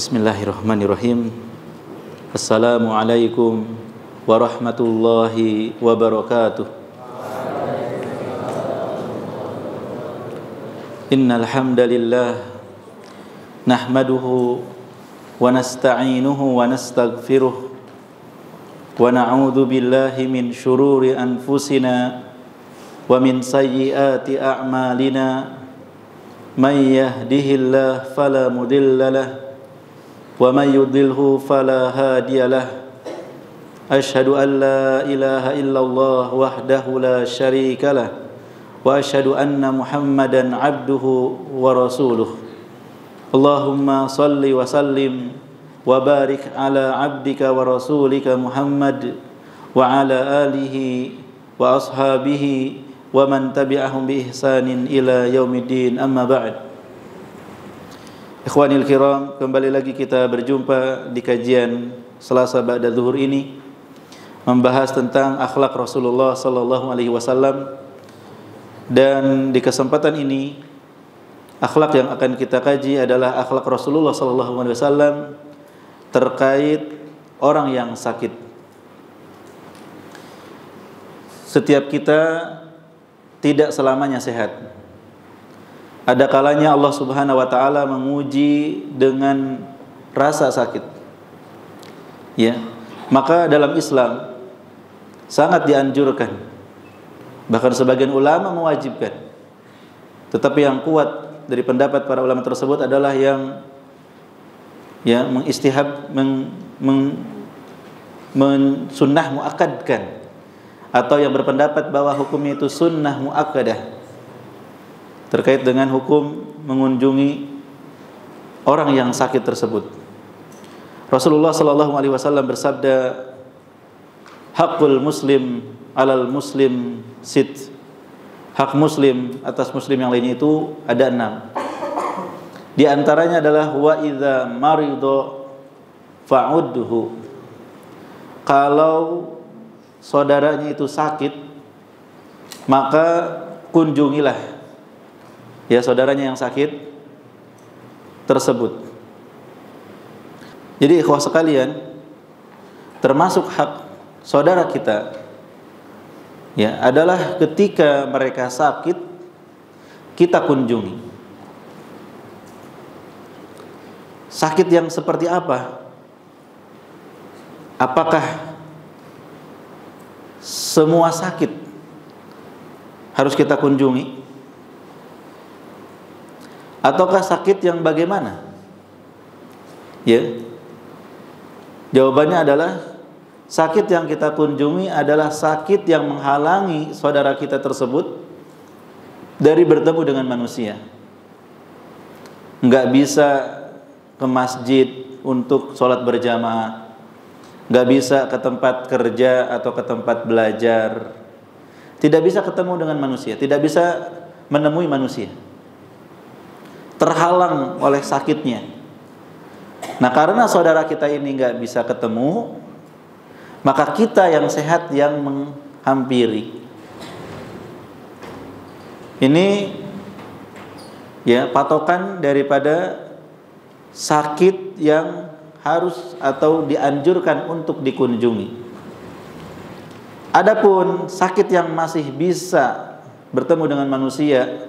Bismillahirrahmanirrahim. Assalamualaikum warahmatullahi wabarakatuh. Innal hamdalillah nahmaduhu wa nasta'inuhu wa nastaghfiruh wa na'udzu billahi min shururi anfusina wa min sayyiati a'malina. May yahdihillahu fala mudilla lahu wa may yudlilhu fala hadiya lahu. Asyhadu an la ilaha illallah wahdahu la syarika lahu wa asyhadu anna Muhammadan abduhu wa rasuluh. Allahumma salli wa sallim wa barik ala abdika wa rasulika Muhammad wa ala alihi wa ashabihi wa man tabi'ahum bi ihsanin ila yaumiddin, amma ba'd. Ikhwanil kiram, kembali lagi kita berjumpa di kajian Selasa ba'da zuhur ini, membahas tentang akhlak Rasulullah sallallahu alaihi wasallam. Dan di kesempatan ini, akhlak yang akan kita kaji adalah akhlak Rasulullah sallallahu alaihi wasallam terkait orang yang sakit. Setiap kita tidak selamanya sehat. Ada kalanya Allah Subhanahu wa taala menguji dengan rasa sakit. Ya. Maka dalam Islam sangat dianjurkan, bahkan sebagian ulama mewajibkan. Tetapi yang kuat dari pendapat para ulama tersebut adalah yang mengistihab, sunnah muakkadkan, atau yang berpendapat bahwa hukumnya itu sunnah muakkadah terkait dengan hukum mengunjungi orang yang sakit tersebut. Rasulullah sallallahu alaihi wasallam bersabda, "Haqqul muslim 'alal muslim sit." Hak muslim atas muslim yang lainnya itu ada 6. Di antaranya adalah wa idza marido fa'udhu. Kalau saudaranya itu sakit, maka kunjungilah ya saudaranya yang sakit tersebut. Jadi ikhwah sekalian, termasuk hak saudara kita ya adalah ketika mereka sakit kita kunjungi. Sakit yang seperti apa? Apakah semua sakit harus kita kunjungi? Ataukah sakit yang bagaimana? Ya. Jawabannya adalah sakit yang kita kunjungi adalah sakit yang menghalangi saudara kita tersebut dari bertemu dengan manusia. Enggak bisa ke masjid untuk sholat berjamaah, enggak bisa ke tempat kerja atau ke tempat belajar, tidak bisa ketemu dengan manusia, tidak bisa menemui manusia, terhalang oleh sakitnya. Nah, karena saudara kita ini nggak bisa ketemu, maka kita yang sehat yang menghampiri. Ini ya patokan daripada sakit yang harus atau dianjurkan untuk dikunjungi. Adapun sakit yang masih bisa bertemu dengan manusia,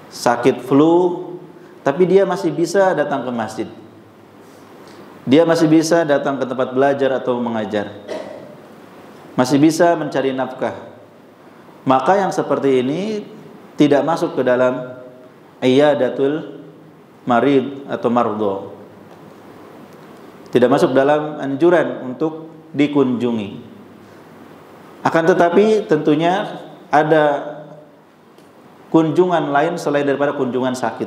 sakit flu, tapi dia masih bisa datang ke masjid, dia masih bisa datang ke tempat belajar atau mengajar, masih bisa mencari nafkah, maka yang seperti ini tidak masuk ke dalam iyadatul marid atau mardo, tidak masuk dalam anjuran untuk dikunjungi. Akan tetapi tentunya ada kunjungan lain selain daripada kunjungan sakit.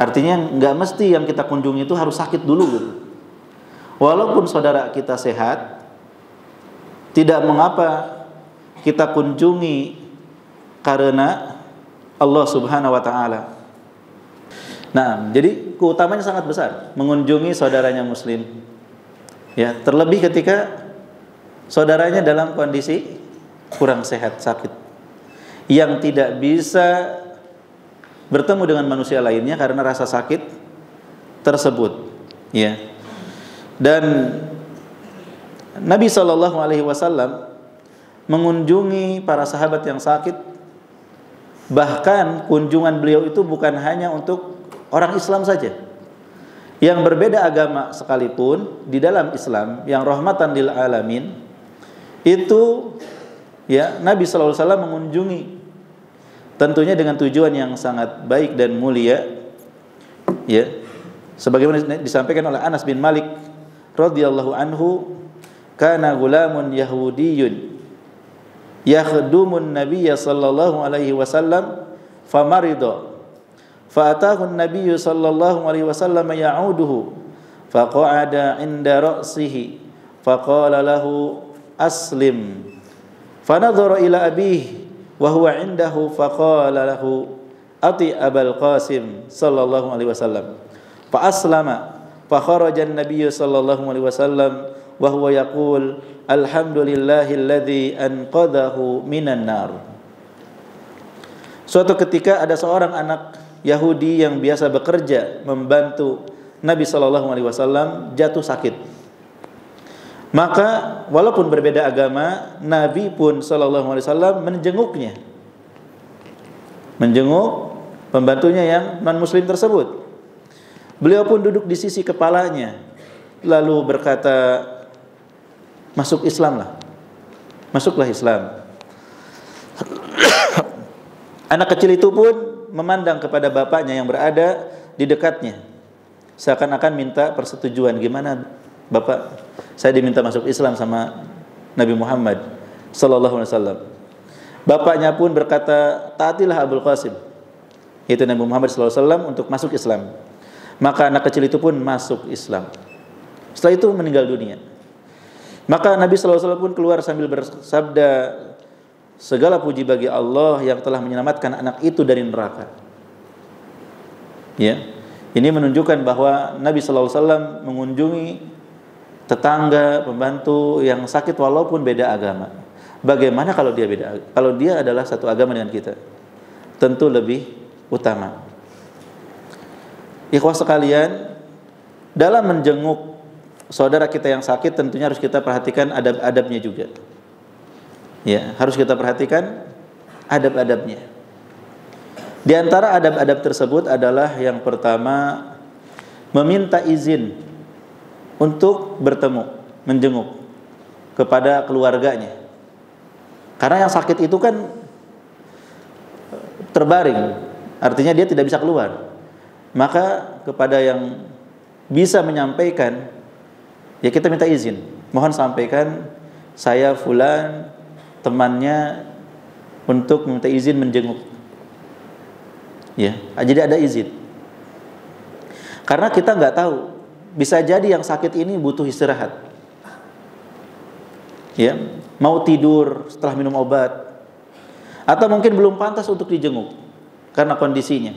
Artinya nggak mesti yang kita kunjungi itu harus sakit dulu gitu. Walaupun saudara kita sehat, tidak mengapa kita kunjungi karena Allah Subhanahu wa taala. Nah, jadi keutamanya sangat besar mengunjungi saudaranya muslim. Ya, terlebih ketika saudaranya dalam kondisi kurang sehat, sakit, yang tidak bisa bertemu dengan manusia lainnya karena rasa sakit, tersebut, ya. Dan Nabi Shallallahu Alaihi Wasallam mengunjungi para sahabat yang sakit. Bahkan kunjungan beliau itu bukan hanya untuk orang Islam saja, yang berbeda agama sekalipun di dalam Islam yang rahmatan lil alamin itu, ya, Nabi Shallallahu Alaihi Wasallam mengunjungi, tentunya dengan tujuan yang sangat baik dan mulia, ya, sebagaimana disampaikan oleh Anas bin Malik radhiyallahu anhu, kana gulamun yahudiyyun yakhdumun nabiyya sallallahu alaihi wasallam famarida fa'atahu an-nabiyyu sallallahu alaihi wasallam ya'uduhu faqa'ada 'inda ra'sihi faqala lahu aslim fanadhara ila abihi wa huwa 'indahu faqala lahu ati abal qasim sallallahu alaihi wasallam fa aslama fa kharaja an-nabiyyu sallallahu alaihi wasallam wa huwa yaqul alhamdulillahilladzi anqadhahu minan nar. Suatu ketika ada seorang anak Yahudi yang biasa bekerja membantu Nabi sallallahu alaihi wasallam jatuh sakit. Maka walaupun berbeda agama, Nabi pun sallallahu alaihi wasallam menjenguknya. Menjenguk pembantunya yang non muslim tersebut. Beliau pun duduk di sisi kepalanya lalu berkata, masuk Islam lah, masuklah Islam. Anak kecil itu pun memandang kepada bapaknya yang berada di dekatnya, seakan-akan minta persetujuan. Gimana bapak, saya diminta masuk Islam sama Nabi Muhammad sallallahu alaihi wasallam. Bapaknya pun berkata, taatilah Abul Qasim, yaitu Nabi Muhammad sallallahu alaihi wasallam, untuk masuk Islam. Maka anak kecil itu pun masuk Islam. Setelah itu meninggal dunia. Maka Nabi sallallahu alaihi wasallam pun keluar sambil bersabda, segala puji bagi Allah yang telah menyelamatkan anak itu dari neraka. Ya, ini menunjukkan bahwa Nabi sallallahu alaihi wasallam mengunjungi tetangga, pembantu yang sakit walaupun beda agama. Bagaimana kalau dia beda? Kalau dia adalah satu agama dengan kita, tentu lebih utama. Ikhwah sekalian, dalam menjenguk saudara kita yang sakit tentunya harus kita perhatikan adab-adabnya juga. Ya, harus kita perhatikan adab-adabnya. Di antara adab-adab tersebut adalah yang pertama, meminta izin untuk bertemu, menjenguk kepada keluarganya. Karena yang sakit itu kan terbaring, artinya dia tidak bisa keluar. Maka kepada yang bisa menyampaikan, ya kita minta izin, mohon sampaikan saya fulan temannya untuk minta izin menjenguk. Ya, jadi ada izin. Karena kita nggak tahu, bisa jadi yang sakit ini butuh istirahat. Ya, mau tidur setelah minum obat, atau mungkin belum pantas untuk dijenguk karena kondisinya.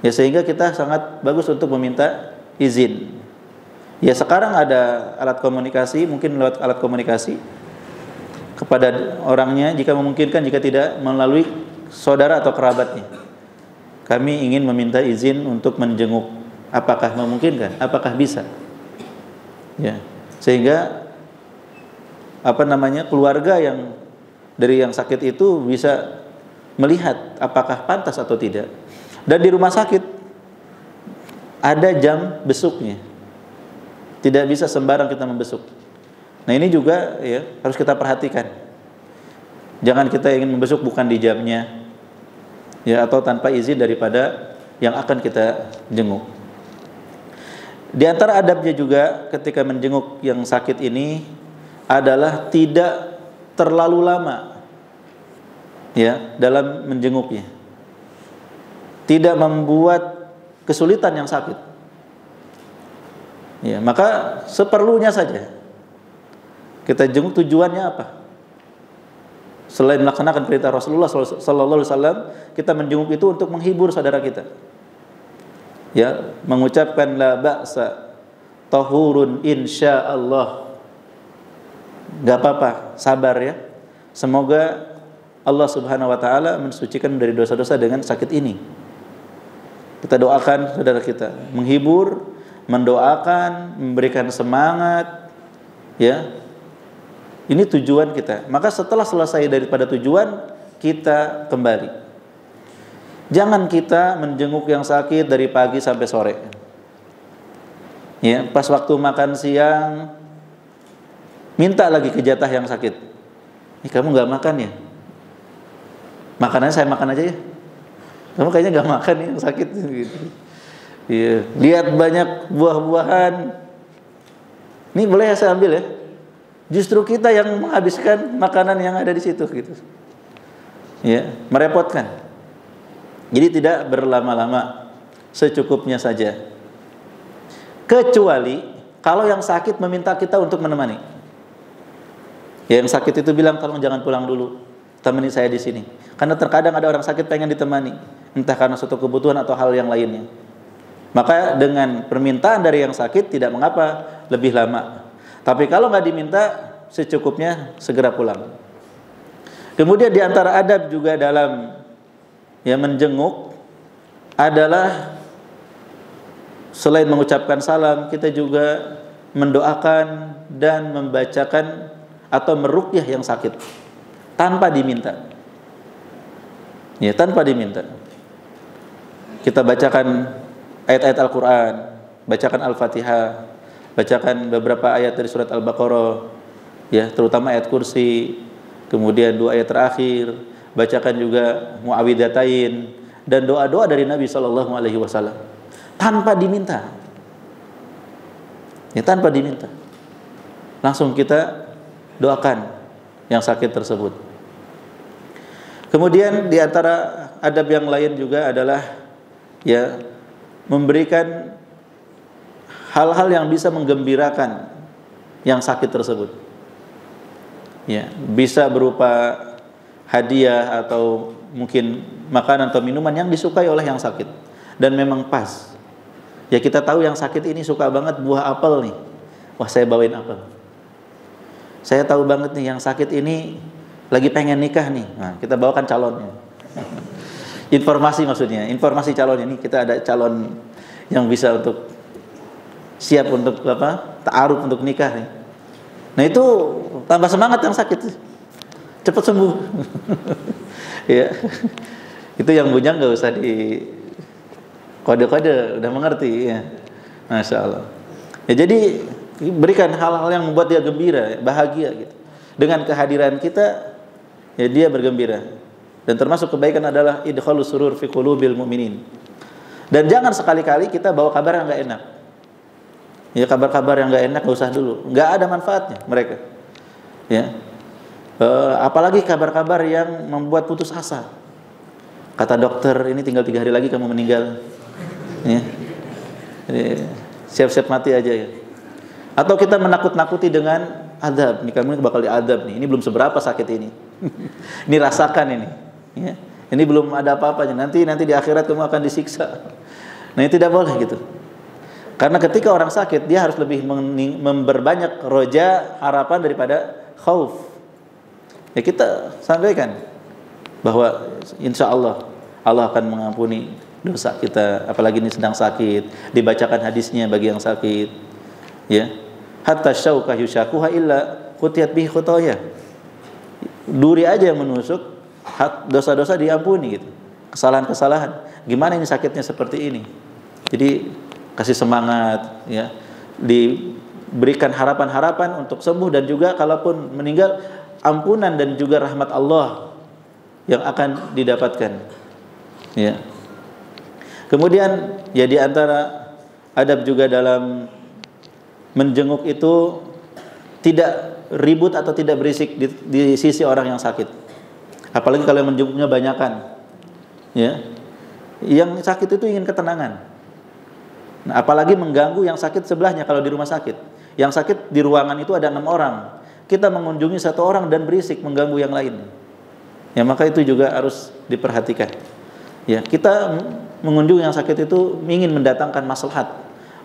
Ya, sehingga kita sangat bagus untuk meminta izin. Ya, sekarang ada alat komunikasi, mungkin lewat alat komunikasi kepada orangnya jika memungkinkan, jika tidak melalui saudara atau kerabatnya. Kami ingin meminta izin untuk menjenguk. Apakah memungkinkan? Apakah bisa? Ya, sehingga keluarga yang dari yang sakit itu bisa melihat apakah pantas atau tidak. Dan di rumah sakit ada jam besuknya. Tidak bisa sembarang kita membesuk. Nah, ini juga ya harus kita perhatikan. Jangan kita ingin membesuk bukan di jamnya, ya, atau tanpa izin daripada yang akan kita jenguk. Di antara adabnya juga ketika menjenguk yang sakit ini adalah tidak terlalu lama, ya, dalam menjenguknya. Tidak membuat kesulitan yang sakit. Ya, maka seperlunya saja. Kita jenguk, tujuannya apa? Selain melaksanakan perintah Rasulullah sallallahu alaihi wasallam, kita menjenguk itu untuk menghibur saudara kita. Ya, mengucapkan la ba'sa tahurun insyaallah. Enggak apa-apa, sabar ya. Semoga Allah Subhanahu wa taala mensucikan dari dosa-dosa dengan sakit ini. Kita doakan saudara kita, menghibur, mendoakan, memberikan semangat, ya. Ini tujuan kita. Maka setelah selesai daripada tujuan, kita kembali. Jangan kita menjenguk yang sakit dari pagi sampai sore. Ya, pas waktu makan siang minta lagi ke jatah yang sakit. Kamu nggak makan ya? Makanannya saya makan aja ya. Kamu kayaknya nggak makan nih yang sakit gitu. Iya. Lihat banyak buah-buahan. Ini boleh ya saya ambil ya? Justru kita yang menghabiskan makanan yang ada di situ gitu. Ya, merepotkan. Jadi tidak berlama-lama, secukupnya saja. Kecuali kalau yang sakit meminta kita untuk menemani. Ya, yang sakit itu bilang, tolong jangan pulang dulu, temani saya di sini. Karena terkadang ada orang sakit pengen ditemani, entah karena suatu kebutuhan atau hal yang lainnya. Maka dengan permintaan dari yang sakit tidak mengapa lebih lama. Tapi kalau nggak diminta, secukupnya segera pulang. Kemudian di antara adab juga dalam menjenguk adalah selain mengucapkan salam, kita juga mendoakan dan membacakan atau meruqyah yang sakit tanpa diminta. Ya, tanpa diminta. Kita bacakan ayat-ayat Al-Quran, bacakan Al-Fatihah, bacakan beberapa ayat dari surat Al-Baqarah, ya, terutama ayat kursi, kemudian 2 ayat terakhir, bacakan juga muawwidhatain dan doa-doa dari Nabi SAW tanpa diminta. Ya, tanpa diminta. Langsung kita doakan yang sakit tersebut. Kemudian di antara adab yang lain juga adalah ya memberikan hal-hal yang bisa menggembirakan yang sakit tersebut. Ya, bisa berupa hadiah atau mungkin makanan atau minuman yang disukai oleh yang sakit dan memang pas. Ya, kita tahu yang sakit ini suka banget buah apel nih. Wah, saya bawain apel. Saya tahu banget nih yang sakit ini lagi pengen nikah nih. Nah, kita bawakan calonnya. Informasi maksudnya, informasi calonnya. Ini kita ada calon yang bisa untuk siap untuk ta'aruf untuk nikah nih. Nah, itu tambah semangat yang sakit. Cepat sembuh. Ya. Itu yang bujang enggak usah di kode-kode, udah mengerti ya. Masya Allah. Ya, jadi berikan hal-hal yang membuat dia gembira, bahagia gitu. Dengan kehadiran kita, ya dia bergembira. Dan termasuk kebaikan adalah idkhalus surur fi qulubil mu'minin. Dan jangan sekali-kali kita bawa kabar yang enggak enak. Ya, kabar-kabar yang enggak enak enggak usah dulu. Enggak ada manfaatnya mereka. Ya. Apalagi kabar-kabar yang membuat putus asa. Kata dokter, ini tinggal 3 hari lagi kamu meninggal. Ya. Jadi, siap-siap mati aja ya. Atau kita menakut-nakuti dengan adab. Nih, kamu bakal diadab nih. Ini belum seberapa sakit ini. Ini rasakan ini. Ya. Ini belum ada apa-apanya. Nanti di akhirat kamu akan disiksa. Nah, ini tidak boleh gitu. Karena ketika orang sakit, dia harus lebih memperbanyak roja, harapan daripada khauf. Ya, kita sampaikan bahwa insya Allah akan mengampuni dosa kita. Apalagi ini sedang sakit, dibacakan hadisnya bagi yang sakit. Ya, hatta syauka yushakuha illa khutiyat bihi khutaya. Duri aja yang menusuk, dosa-dosa diampuni gitu. Kesalahan-kesalahan. Gimana ini sakitnya seperti ini? Jadi kasih semangat, ya. Diberikan harapan-harapan untuk sembuh dan juga kalaupun meninggal, ampunan dan juga rahmat Allah yang akan didapatkan. Ya. Kemudian ya di antara adab juga dalam menjenguk itu tidak ribut atau tidak berisik di sisi orang yang sakit. Apalagi kalau yang menjenguknya banyakan. Ya. Yang sakit itu ingin ketenangan. Nah, apalagi mengganggu yang sakit sebelahnya kalau di rumah sakit. Yang sakit di ruangan itu ada 6 orang. Kita mengunjungi 1 orang dan berisik mengganggu yang lain. Ya, maka itu juga harus diperhatikan. Ya, kita mengunjungi yang sakit itu ingin mendatangkan maslahat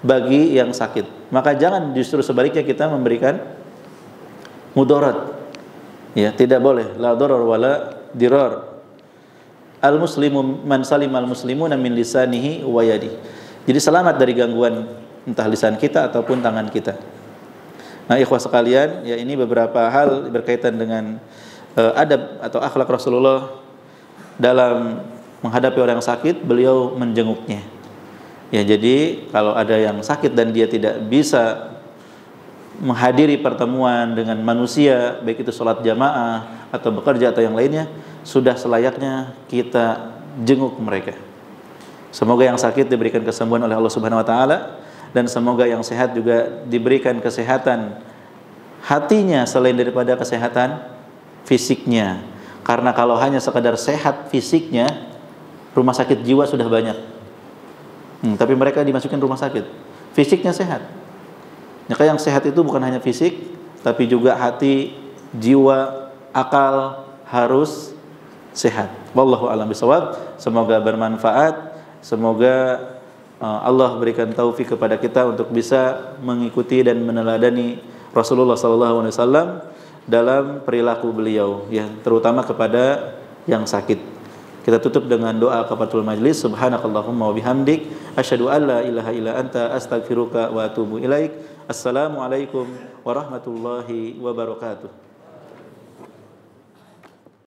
bagi yang sakit. Maka jangan justru sebaliknya kita memberikan mudarat. Ya, tidak boleh la darar wala dirar. al-muslimu man salimal muslimuna min lisanihi wa yadihi. Jadi selamat dari gangguan entah lisan kita ataupun tangan kita. Nah, ikhwah sekalian, ya ini beberapa hal berkaitan dengan adab atau akhlak Rasulullah dalam menghadapi orang yang sakit, beliau menjenguknya. Ya, jadi kalau ada yang sakit dan dia tidak bisa menghadiri pertemuan dengan manusia, baik itu sholat jamaah atau bekerja atau yang lainnya, sudah selayaknya kita jenguk mereka. Semoga yang sakit diberikan kesembuhan oleh Allah Subhanahu wa taala, dan semoga yang sehat juga diberikan kesehatan hatinya selain daripada kesehatan fisiknya. Karena kalau hanya sekadar sehat fisiknya, rumah sakit jiwa sudah banyak. Tapi mereka dimasukin rumah sakit, fisiknya sehat. Maka yang sehat itu bukan hanya fisik, tapi juga hati, jiwa, akal harus sehat. Wallahu a'lam bishawab. Semoga bermanfaat. Semoga Allah berikan taufik kepada kita untuk bisa mengikuti dan meneladani Rasulullah SAW dalam perilaku beliau, ya, terutama kepada yang sakit. Kita tutup dengan doa kafaratul majlis. Subhanakallahumma wa bihamdik, asyhadu an la ilaha illa anta, astaghfiruka wa atubu ilaik. Assalamualaikum warahmatullahi wabarakatuh.